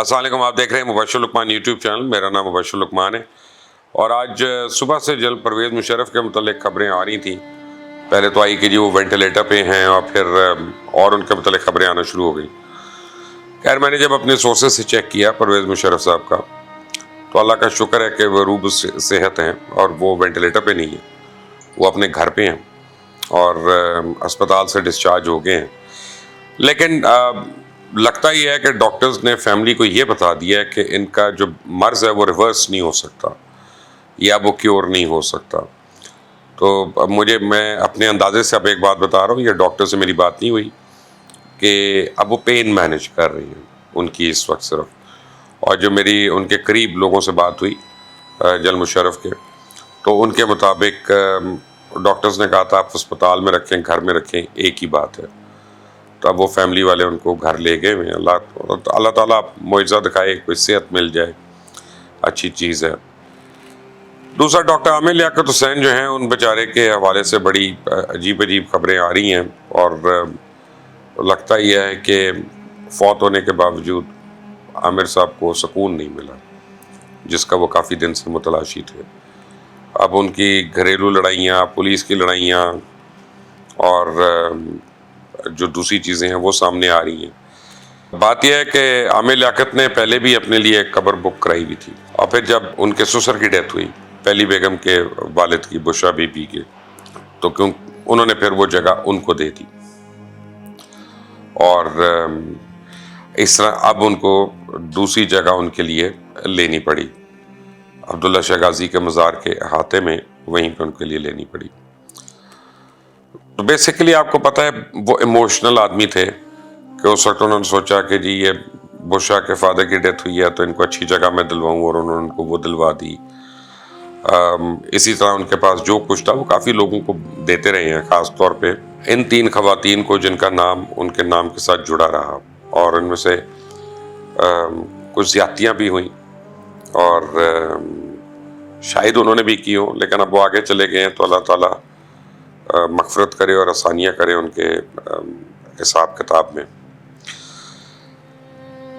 السلام علیکم، آپ دیکھ رہے ہیں مبشر لقمان یوٹیوب چینل. میرا نام مبشر لقمان ہے اور آج صبح سے جنرل پرویز مشرف کے متعلق خبریں آ رہی تھیں. پہلے تو آئی کہ جی وہ وینٹیلیٹر پہ ہیں اور پھر اور ان کے متعلق خبریں آنا شروع ہو گئیں. خیر میں نے جب اپنے سورسز سے چیک کیا پرویز مشرف صاحب کا تو اللہ کا شکر ہے کہ وہ روب صحت ہیں اور وہ وینٹیلیٹر پہ نہیں ہیں، وہ اپنے گھر پہ ہیں اور اسپتال سے ڈسچارج ہو گئے ہیں. لیکن لگتا یہ ہے کہ ڈاکٹرز نے فیملی کو یہ بتا دیا ہے کہ ان کا جو مرض ہے وہ ریورس نہیں ہو سکتا یا وہ کیور نہیں ہو سکتا. تو اب میں اپنے اندازے سے اب ایک بات بتا رہا ہوں، یہ ڈاکٹر سے میری بات نہیں ہوئی کہ اب وہ پین مینیج کر رہی ہیں ان کی اس وقت صرف. اور جو میری ان کے قریب لوگوں سے بات ہوئی جنرل مشرف کے، تو ان کے مطابق ڈاکٹرز نے کہا تھا آپ اسپتال میں رکھیں گھر میں رکھیں ایک ہی بات ہے. تو اب وہ فیملی والے ان کو گھر لے گئے ہوئے. اللہ تعالیٰ معجزہ دکھائے، کوئی صحت مل جائے، اچھی چیز ہے. دوسرا ڈاکٹر عامر لیاقت حسین جو ہیں ان بیچارے کے حوالے سے بڑی عجیب خبریں آ رہی ہیں اور لگتا یہ ہے کہ فوت ہونے کے باوجود عامر صاحب کو سکون نہیں ملا جس کا وہ کافی دن سے متلاشی تھے. اب ان کی گھریلو لڑائیاں، پولیس کی لڑائیاں اور جو دوسری چیزیں ہیں وہ سامنے آ رہی ہیں. بات یہ ہے کہ عامر لیاقت نے پہلے بھی اپنے لیے ایک قبر بک کرائی ہوئی تھی اور پھر جب ان کے سسر کی ڈیتھ ہوئی پہلی بیگم کے والد کی بشرا بی بی کے، تو کیوں انہوں نے پھر وہ جگہ ان کو دے دی اور اس طرح اب ان کو دوسری جگہ ان کے لیے لینی پڑی. عبداللہ شاہ غازی کے مزار کے احاطے میں وہیں پہ ان کے لیے لینی پڑی. تو بیسیکلی آپ کو پتہ ہے وہ ایموشنل آدمی تھے کہ اس وقت انہوں نے سوچا کہ جی یہ بشرا کے فادر کی ڈیتھ ہوئی ہے تو ان کو اچھی جگہ میں دلواؤں، اور انہوں نے ان کو وہ دلوا دی. اسی طرح ان کے پاس جو کچھ تھا وہ کافی لوگوں کو دیتے رہے ہیں، خاص طور پہ ان 3 خواتین کو جن کا نام ان کے نام کے ساتھ جڑا رہا. اور ان میں سے کچھ زیادتیاں بھی ہوئیں اور شاید انہوں نے بھی کی ہوں، لیکن اب وہ آگے چلے گئے ہیں تو اللہ تعالیٰ مغفرت کرے اور آسانیاں کرے ان کے حساب کتاب میں.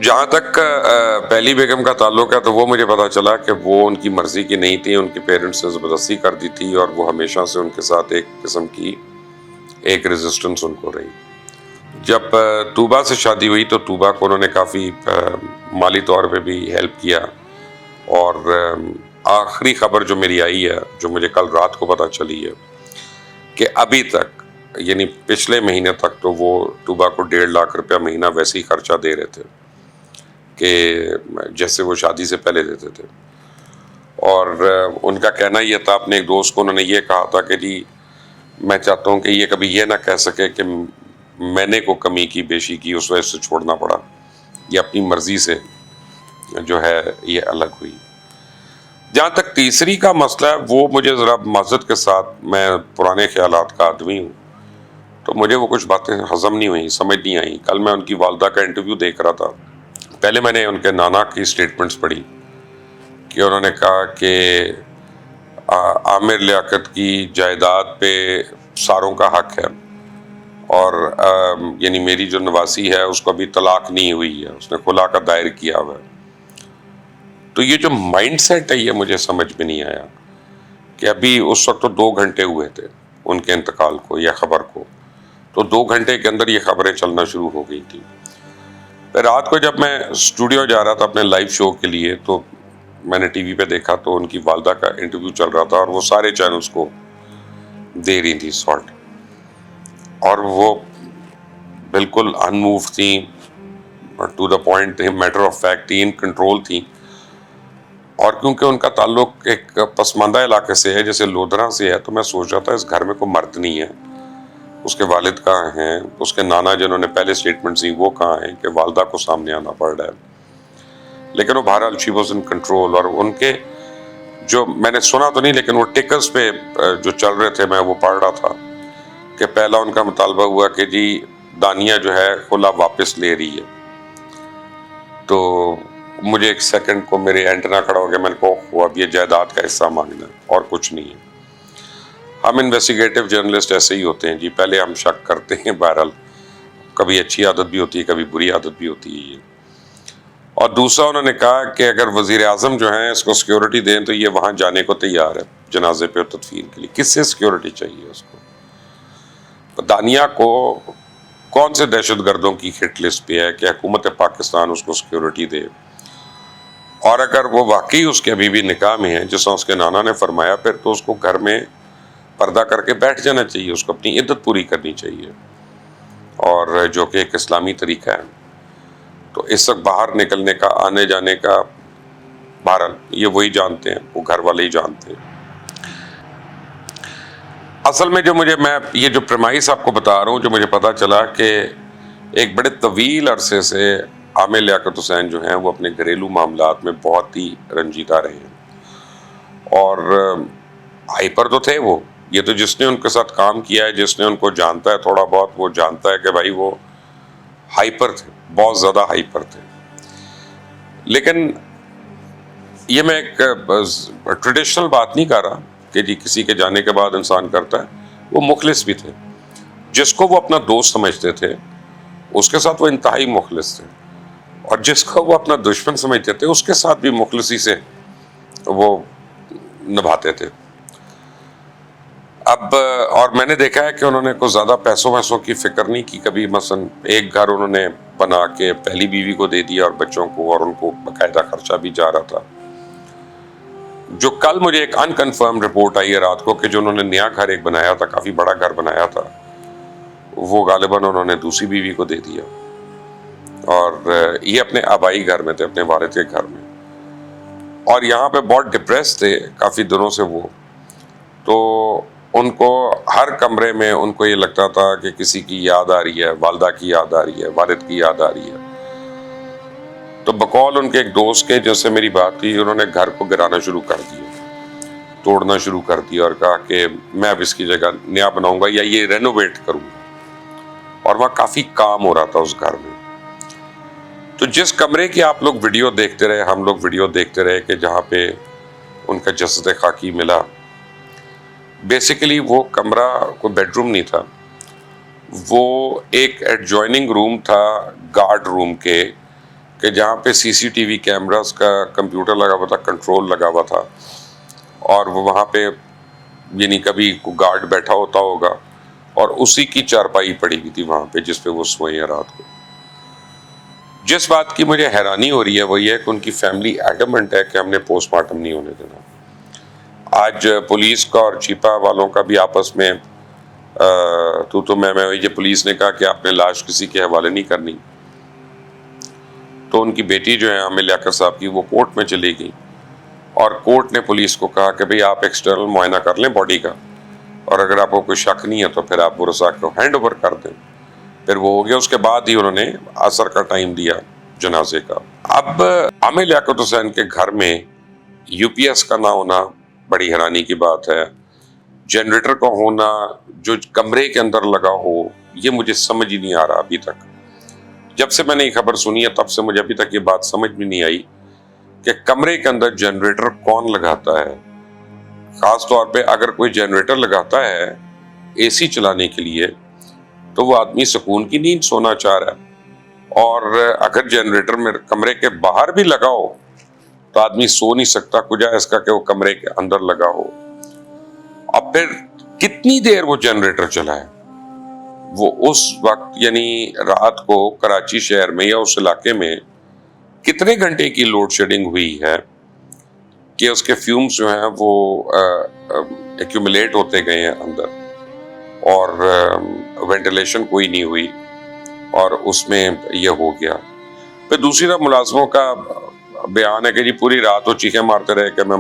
جہاں تک پہلی بیگم کا تعلق ہے تو وہ مجھے پتا چلا کہ وہ ان کی مرضی کی نہیں تھی، ان کے پیرنٹس نے زبردستی کر دی تھی اور وہ ہمیشہ سے ان کے ساتھ ایک قسم کی ایک ریزسٹنس ان کو رہی. جب طوبہ سے شادی ہوئی تو طوبہ کو انہوں نے کافی مالی طور پہ بھی ہیلپ کیا. اور آخری خبر جو میری آئی ہے، جو مجھے کل رات کو پتہ چلی ہے، کہ ابھی تک یعنی پچھلے مہینے تک تو وہ طوبہ کو 1.5 لاکھ روپیہ مہینہ ویسے ہی خرچہ دے رہے تھے کہ جیسے وہ شادی سے پہلے دیتے تھے. اور ان کا کہنا یہ تھا، اپنے ایک دوست کو انہوں نے یہ کہا تھا کہ جی میں چاہتا ہوں کہ یہ کبھی یہ نہ کہہ سکے کہ میں نے کو کمی کی بیشی کی اس وجہ سے چھوڑنا پڑا، یہ اپنی مرضی سے جو ہے یہ الگ ہوئی. جہاں تک تیسری کا مسئلہ ہے وہ مجھے ذرا معذرت کے ساتھ، میں پرانے خیالات کا آدمی ہوں تو مجھے وہ کچھ باتیں ہضم نہیں ہوئیں، سمجھ نہیں آئیں. کل میں ان کی والدہ کا انٹرویو دیکھ رہا تھا. پہلے میں نے ان کے نانا کی سٹیٹمنٹس پڑھی کہ انہوں نے کہا کہ عامر لیاقت کی جائیداد پہ ساروں کا حق ہے اور یعنی میری جو نواسی ہے اس کو ابھی طلاق نہیں ہوئی ہے، اس نے خلا کا دائر کیا ہوا ہے. تو یہ جو مائنڈ سیٹ ہے یہ مجھے سمجھ میں نہیں آیا کہ ابھی اس وقت تو 2 گھنٹے ہوئے تھے ان کے انتقال کو یا خبر کو، تو 2 گھنٹے کے اندر یہ خبریں چلنا شروع ہو گئی تھی. پھر رات کو جب میں اسٹوڈیو جا رہا تھا اپنے لائیو شو کے لیے تو میں نے ٹی وی پہ دیکھا تو ان کی والدہ کا انٹرویو چل رہا تھا اور وہ سارے چینلز کو دے رہی تھی سالٹ، اور وہ بالکل انموو تھیں، to the point, matter of fact تھیں، ان کنٹرول تھیں. اور کیونکہ ان کا تعلق ایک پسماندہ علاقے سے ہے جیسے لودھرا سے ہے، تو میں سوچ رہا تھا اس گھر میں کوئی مرد نہیں ہے. اس کے والد کہاں ہیں، اس کے نانا جنہوں نے پہلے سٹیٹمنٹ دی وہ کہاں ہیں کہ والدہ کو سامنے آنا پڑ رہا ہے. لیکن وہ بہرحال شی واز ان کنٹرول. اور ان کے جو میں نے سنا تو نہیں لیکن وہ ٹکرز پہ جو چل رہے تھے میں وہ پڑھ رہا تھا کہ پہلا ان کا مطالبہ ہوا کہ جی دانیہ جو ہے خلا واپس لے رہی ہے. تو مجھے ایک سیکنڈ کو میرے اینٹنا کھڑا ہو گیا، میں نے کہا اب یہ جائیداد کا حصہ مانگنا ہے اور کچھ نہیں ہے. ہم انویسٹیگیٹو جرنلسٹ ایسے ہی ہوتے ہیں جی، پہلے ہم شک کرتے ہیں، بہرحال کبھی اچھی عادت بھی ہوتی ہے کبھی بری عادت بھی ہوتی ہے یہ. اور دوسرا انہوں نے کہا کہ اگر وزیر اعظم جو ہیں اس کو سیکیورٹی دیں تو یہ وہاں جانے کو تیار ہے جنازے پہ تدفین کے لیے. کس سے سیکیورٹی چاہیے اس کو؟ دانیہ کو کون سے دہشت گردوں کی ہٹ لسٹ پہ ہے کہ حکومت پاکستان اس کو سیکیورٹی دے؟ اور اگر وہ واقعی اس کے ابھی بھی نکاح میں ہیں جس طرح اس کے نانا نے فرمایا، پھر تو اس کو گھر میں پردہ کر کے بیٹھ جانا چاہیے، اس کو اپنی عدت پوری کرنی چاہیے، اور جو کہ ایک اسلامی طریقہ ہے. تو اس وقت باہر نکلنے کا، آنے جانے کا، بہرحال یہ وہی جانتے ہیں، وہ گھر والے ہی جانتے ہیں. اصل میں میں یہ جو پریمائس آپ کو بتا رہا ہوں، جو مجھے پتا چلا کہ ایک بڑے طویل عرصے سے عامر لیاقت حسین جو ہیں وہ اپنے گھریلو معاملات میں بہت ہی رنجیدہ رہے ہیں، اور ہائپر تو تھے وہ. یہ تو جس نے ان کے ساتھ کام کیا ہے، جس نے ان کو جانتا ہے تھوڑا بہت، وہ جانتا ہے کہ بھائی وہ ہائپر تھے، بہت زیادہ ہائپر تھے. لیکن یہ میں ایک ٹریڈیشنل بات نہیں کر رہا کہ جی کسی کے جانے کے بعد انسان کرتا ہے. وہ مخلص بھی تھے، جس کو وہ اپنا دوست سمجھتے تھے اس کے ساتھ وہ انتہائی مخلص تھے، اور جس کو وہ اپنا دشمن سمجھتے تھے اس کے ساتھ بھی مخلصی سے وہ نبھاتے تھے. اب اور میں نے دیکھا ہے کہ انہوں نے کوئی زیادہ پیسوں کی فکر نہیں کی کبھی. مثلا ایک گھر انہوں نے بنا کے پہلی بیوی کو دے دیا اور بچوں کو، اور ان کو باقاعدہ خرچہ بھی جا رہا تھا. جو کل مجھے ایک انکنفرم رپورٹ آئی ہے رات کو کہ جو انہوں نے نیا گھر ایک بنایا تھا، کافی بڑا گھر بنایا تھا، وہ غالباً انہوں نے دوسری بیوی کو دے دیا، اور یہ اپنے آبائی گھر میں تھے، اپنے والد کے گھر میں، اور یہاں پہ بہت ڈپریس تھے کافی دنوں سے وہ. تو ان کو ہر کمرے میں ان کو یہ لگتا تھا کہ کسی کی یاد آ رہی ہے، والدہ کی یاد آ رہی ہے، والد کی یاد آ رہی ہے. تو بقول ان کے ایک دوست کے جس سے میری بات تھی، انہوں نے گھر کو گرانا شروع کر دیا، توڑنا شروع کر دیا، اور کہا کہ میں اب اس کی جگہ نیا بناؤں گا یا یہ رینوویٹ کروں گا. اور وہاں کافی کام ہو رہا تھا اس گھر میں. تو جس کمرے کی آپ لوگ ویڈیو دیکھتے رہے، ہم لوگ ویڈیو دیکھتے رہے کہ جہاں پہ ان کا جسد خاکی ملا، بیسیکلی وہ کمرہ کوئی بیڈ روم نہیں تھا، وہ ایک ایڈجوائننگ روم تھا گارڈ روم کے، کہ جہاں پہ سی سی ٹی وی کیمراز کا کمپیوٹر لگا ہوا تھا، کنٹرول لگا ہوا تھا، اور وہ وہاں پہ یعنی کبھی کوئی گارڈ بیٹھا ہوتا ہوگا، اور اسی کی چارپائی پڑی ہوئی تھی وہاں پہ جس پہ وہ سوئے ہیں رات کو. جس بات کی مجھے حیرانی ہو رہی ہے وہ یہ ہے کہ ان کی فیملی ایڈمنٹ ہے کہ ہم نے پوسٹ مارٹم نہیں ہونے دینا. آج پولیس کا اور چیپا والوں کا بھی آپس میں تو میں یہ پولیس نے کہا کہ آپ نے لاش کسی کے حوالے نہیں کرنی. تو ان کی بیٹی جو ہے عامر لیاقت صاحب کی، وہ کورٹ میں چلی گئی، اور کورٹ نے پولیس کو کہا کہ بھئی آپ ایکسٹرنل معائنہ کر لیں باڈی کا، اور اگر آپ کو کوئی شک نہیں ہے تو پھر آپ ورثاء کو ہینڈ اوور کر دیں. پھر وہ ہو گیا. اس کے بعد ہی انہوں نے عصر کا ٹائم دیا جنازے کا. اب عامر لیاقت حسین کے گھر میں یو پی ایس کا نہ ہونا بڑی حیرانی کی بات ہے. جنریٹر کا ہونا جو کمرے کے اندر لگا ہو، یہ مجھے سمجھ ہی نہیں آ رہا ابھی تک. جب سے میں نے یہ خبر سنی ہے تب سے مجھے ابھی تک یہ بات سمجھ میں نہیں آئی کہ کمرے کے اندر جنریٹر کون لگاتا ہے. خاص طور پہ اگر کوئی جنریٹر لگاتا ہے اے سی چلانے کے لیے تو وہ آدمی سکون کی نیند سونا چاہ رہا ہے، اور اگر جنریٹر میں کمرے کے باہر بھی لگا ہو تو آدمی سو نہیں سکتا، کجا اس کا کہ وہ کمرے کے اندر لگا ہو. اب پھر کتنی دیر وہ جنریٹر چلا ہے؟ وہ اس وقت یعنی رات کو کراچی شہر میں یا اس علاقے میں کتنے گھنٹے کی لوڈ شیڈنگ ہوئی ہے کہ اس کے فیومز جو ہیں وہ ایکیومولیٹ ہوتے گئے ہیں اندر، اور وینٹیلیشن کوئی نہیں ہوئی، اور اس میں یہ ہو گیا. پھر دوسری طرف ملازموں کا بیان ہے کہ جی پوری رات وہ چیخیں مارتے رہے کہ میں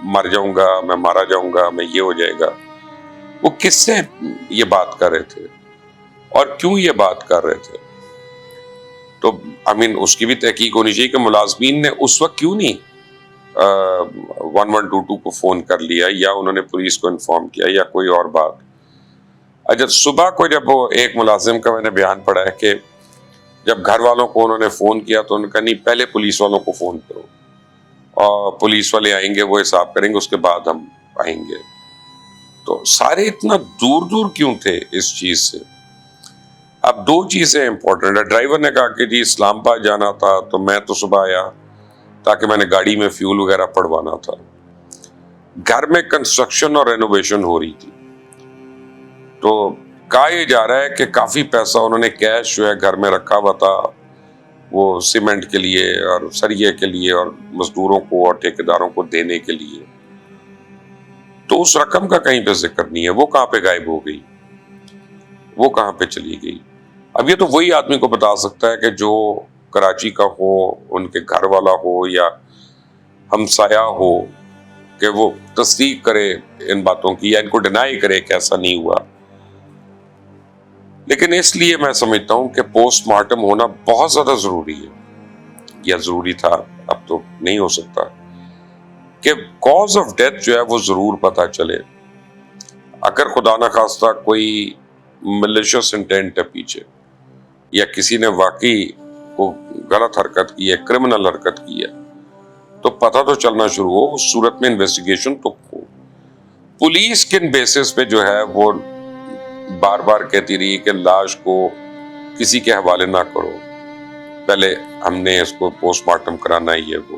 مر جاؤں گا، میں مارا جاؤں گا، میں یہ ہو جائے گا. وہ کس سے یہ بات کر رہے تھے اور کیوں یہ بات کر رہے تھے؟ تو اس کی بھی تحقیق ہونی چاہیے کہ ملازمین نے اس وقت کیوں نہیں 1122 کو فون کر لیا، یا انہوں نے پولیس کو انفارم کیا، یا کوئی اور بات. اچھا، صبح کو جب وہ ایک ملازم کا میں نے بیان پڑھا ہے کہ جب گھر والوں کو انہوں نے فون کیا تو انہوں نے کہا نہیں، پہلے پولیس والوں کو فون کرو، اور پولیس والے آئیں گے، وہ حساب کریں گے، اس کے بعد ہم آئیں گے. تو سارے اتنا دور دور کیوں تھے اس چیز سے؟ اب دو چیزیں امپورٹنٹ ہے. ڈرائیور نے کہا کہ جی اسلام آباد جانا تھا تو میں تو صبح آیا تاکہ میں نے گاڑی میں فیول وغیرہ پڑوانا تھا. گھر میں کنسٹرکشن اور رینوویشن ہو رہی تھی تو کہا یہ جا رہا ہے کہ کافی پیسہ انہوں نے کیش جو ہے گھر میں رکھا ہوا تھا وہ سیمنٹ کے لیے اور سریے کے لیے اور مزدوروں کو اور ٹھیکیداروں کو دینے کے لیے. تو اس رقم کا کہیں پہ ذکر نہیں ہے. وہ کہاں پہ غائب ہو گئی, وہ کہاں پہ چلی گئی؟ اب یہ تو وہی آدمی کو بتا سکتا ہے کہ جو کراچی کا ہو, ان کے گھر والا ہو یا ہمسایہ ہو, کہ وہ تصدیق کرے ان باتوں کی یا ان کو ڈینائی کرے کہ ایسا نہیں ہوا. لیکن اس لیے میں سمجھتا ہوں کہ پوسٹ مارٹم ہونا بہت زیادہ ضروری ہے, یا ضروری تھا, اب تو نہیں ہو سکتا, کہ کاز آف ڈیتھ جو ہے وہ ضرور پتا چلے. اگر خدا نخواستہ کوئی ملیشس انٹینٹ ہے پیچھے, یا کسی نے واقعی کو غلط حرکت کی ہے, کرمنل حرکت کی ہے, تو پتہ تو چلنا شروع ہو. اس صورت میں انویسٹیگیشن تو ہو. پولیس کن بیسس پہ جو ہے وہ بار بار کہتی رہی کہ لاش کو کسی کے حوالے نہ کرو, پہلے ہم نے اس کو پوسٹ مارٹم کرانا ہی ہے. وہ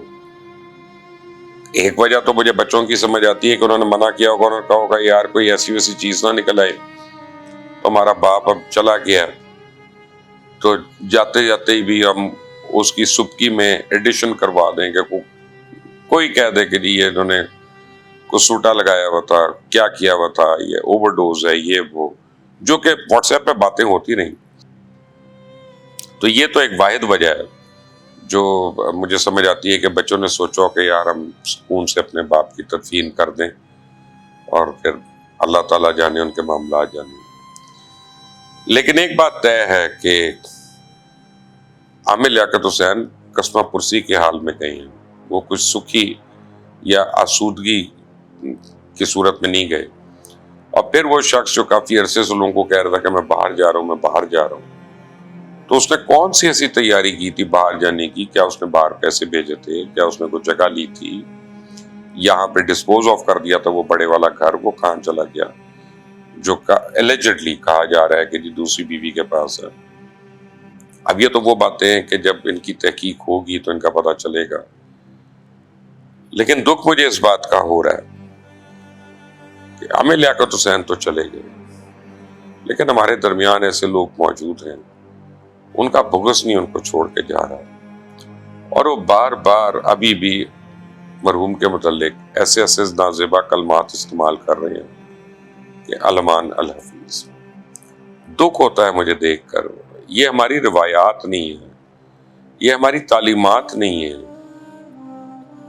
ایک وجہ تو مجھے بچوں کی سمجھ آتی ہے کہ انہوں نے منع کیا ہوگا, انہوں نے کہا ہوگا یار کوئی ایسی ویسی چیز نہ نکل آئے, تو ہمارا باپ اب چلا گیا تو جاتے جاتے ہی بھی ہم اس کی سبکی میں ایڈیشن کروا دیں کہ کوئی کہہ دے کہ جی یہ انہوں نے کچھ سوٹا لگایا ہوا تھا, کیا کیا ہوا تھا, یہ اوور ڈوز ہے, یہ وہ, جو کہ واٹس ایپ پہ باتیں ہوتی رہیں. تو یہ تو ایک واحد وجہ ہے جو مجھے سمجھ آتی ہے کہ بچوں نے سوچا کہ یار ہم سکون سے اپنے باپ کی تدفین کر دیں اور پھر اللہ تعالیٰ جانے ان کے معاملات جانے. لیکن ایک بات طے ہے کہ عامر لیاقت حسین قسمہ پرسی کے حال میں گئے ہیں. وہ کچھ سکھی یا آسودگی کی صورت میں نہیں گئے. اور پھر وہ شخص جو کافی عرصے سے لوگوں کو کہہ رہا تھا کہ میں باہر جا رہا ہوں, میں باہر جا رہا ہوں, تو اس نے کون سی ایسی تیاری کی تھی باہر جانے کی؟ کیا اس نے باہر پیسے بھیجے تھے؟ کیا اس نے کوئی جگہ لی تھی؟ یہاں پہ ڈسپوز آف کر دیا تھا وہ بڑے والا گھر, وہ کہاں چلا گیا جو ایلیجڈلی کہا جا رہا ہے کہ جی دوسری بیوی کے پاس ہے. اب یہ تو وہ باتیں ہیں کہ جب ان کی تحقیق ہوگی تو ان کا پتہ چلے گا. لیکن دکھ مجھے اس بات کا ہو رہا ہے کہ عامر لیاقت حسین تو چلے گئے, لیکن ہمارے درمیان ایسے لوگ موجود ہیں, ان کا بغض نہیں ان کو چھوڑ کے جا رہا, اور وہ بار بار ابھی بھی مرحوم کے متعلق ایسے ایسے نازیبا کلمات استعمال کر رہے ہیں کہ علمان الحفیظ. دکھ ہوتا ہے مجھے دیکھ کر. یہ ہماری روایات نہیں ہے, یہ ہماری تعلیمات نہیں ہے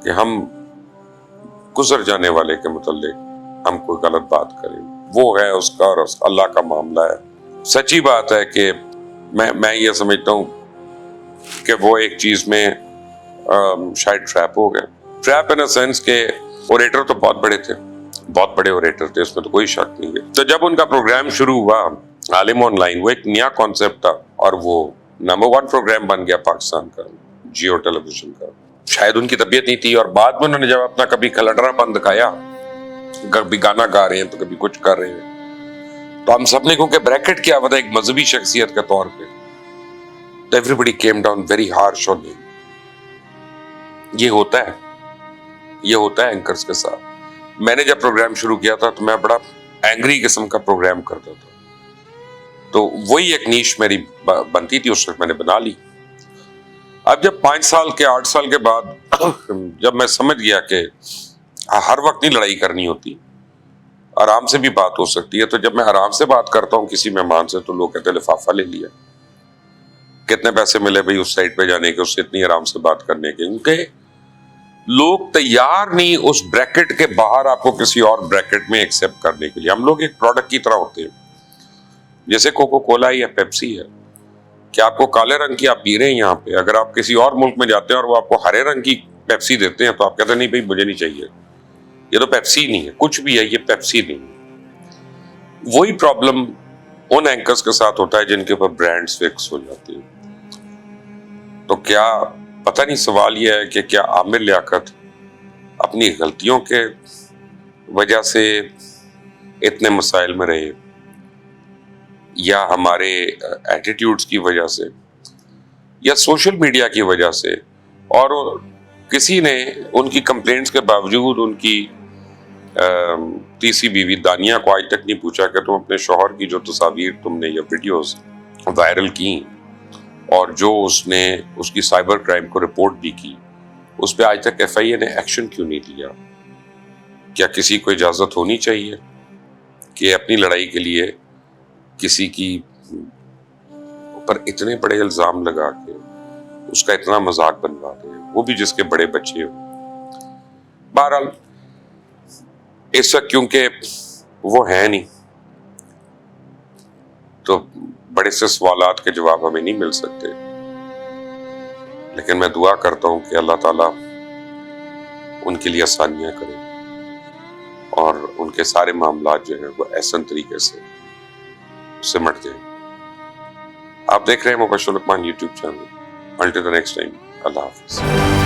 کہ ہم گزر جانے والے کے متعلق ہم کوئی غلط بات کریں. وہ ہے اس کا اور اللہ کا معاملہ ہے. سچی بات ہے کہ میں یہ سمجھتا ہوں کہ وہ ایک چیز میں شاید ٹریپ ہو گئے. ٹریپ ان سینس کہ اوریٹر تو بہت بڑے تھے, بہت بڑے اوریٹر تھے, اس میں تو کوئی شک نہیں ہے. تو جب ان کا پروگرام شروع ہوا عالم آن لائن, وہ ایک نیا کانسیپٹ تھا اور وہ نمبر 1 پروگرام بن گیا پاکستان کا, جیو ٹیلی ویژن کا. شاید ان کی طبیعت نہیں تھی, اور بعد میں انہوں نے جب اپنا کبھی کھلڑا بند دکھایا, کبھی گانا گا رہے ہیں تو کبھی کچھ کر رہے ہیں, تو ہم سب نے کیونکہ بریکٹ کیا ہوا تھا ایک مذہبی شخصیت کے طور پہ, تو ایوری بڈی کیم ڈاؤن ویری ہارش آن ہم. یہ ہوتا ہے اینکرز کے ساتھ. میں نے جب پروگرام شروع کیا تھا تو میں بڑا اینگری قسم کا پروگرام کرتا تھا, تو وہی ایک نیش میری بنتی تھی, اس وقت میں نے بنا لی. اب جب 5 سال کے 8 سال کے بعد جب میں سمجھ گیا کہ ہر وقت نہیں لڑائی کرنی ہوتی, آرام سے بھی بات ہو سکتی ہے, تو جب میں آرام سے بات کرتا ہوں کسی مہمان سے تو لوگ کہتے ہیں لفافہ لے لیا, کتنے پیسے ملے بھائی اس سائٹ پہ جانے کے, اس سے اتنی آرام سے بات کرنے کے, کیونکہ لوگ تیار نہیں اس بریکٹ کے باہر آپ کو کسی اور بریکٹ میں ایکسپٹ کرنے کے لیے. ہم لوگ ایک پروڈکٹ کی طرح ہوتے ہیں, جیسے کوکو کولا یا پیپسی ہے, کہ آپ کو کالے رنگ کی آپ پی رہے ہیں یہاں پہ, اگر آپ کسی اور ملک میں جاتے ہیں اور وہ آپ کو ہرے رنگ کی پیپسی دیتے ہیں تو آپ کہتے ہیں نہیں بھائی مجھے نہیں چاہیے, یہ تو پیپسی نہیں ہے, کچھ بھی ہے, یہ پیپسی نہیں ہے. وہی پرابلم ان اینکرز کے ساتھ ہوتا ہے جن کے اوپر برانڈز فکس ہو جاتے ہیں. تو کیا پتہ نہیں, سوال یہ ہے کہ کیا عامر لیاقت اپنی غلطیوں کے وجہ سے اتنے مسائل میں رہے, یا ہمارے ایٹیٹیوڈز کی وجہ سے یا سوشل میڈیا کی وجہ سے، اور کسی نے ان کی کمپلینٹس کے باوجود ان کی تیسری بیوی دانیہ کو آج تک نہیں پوچھا کہ تم اپنے شوہر کی جو تصاویر تم نے یا ویڈیوز وائرل کی اور جو اس نے اس کی سائبر کرائم کو رپورٹ بھی کی، اس پہ آج تک ایف آئی اے نے ایکشن کیوں نہیں لیا؟ کیا کسی کو اجازت ہونی چاہیے کہ اپنی لڑائی کے لیے کسی کی پر اتنے بڑے الزام لگا کے اس کا اتنا مذاق بنوا دے، وہ بھی جس کے بڑے بچے ہو؟ بہرحال اس وقت کیونکہ وہ ہے نہیں تو بڑے سے سوالات کے جواب ہمیں نہیں مل سکتے، لیکن میں دعا کرتا ہوں کہ اللہ تعالیٰ ان کے لیے آسانیاں کرے اور ان کے سارے معاملات جو ہیں وہ احسن طریقے سے سمٹ جائیں۔ آپ دیکھ رہے ہیں Mubasher Lucman YouTube channel. Until the next time, اللہ حافظ۔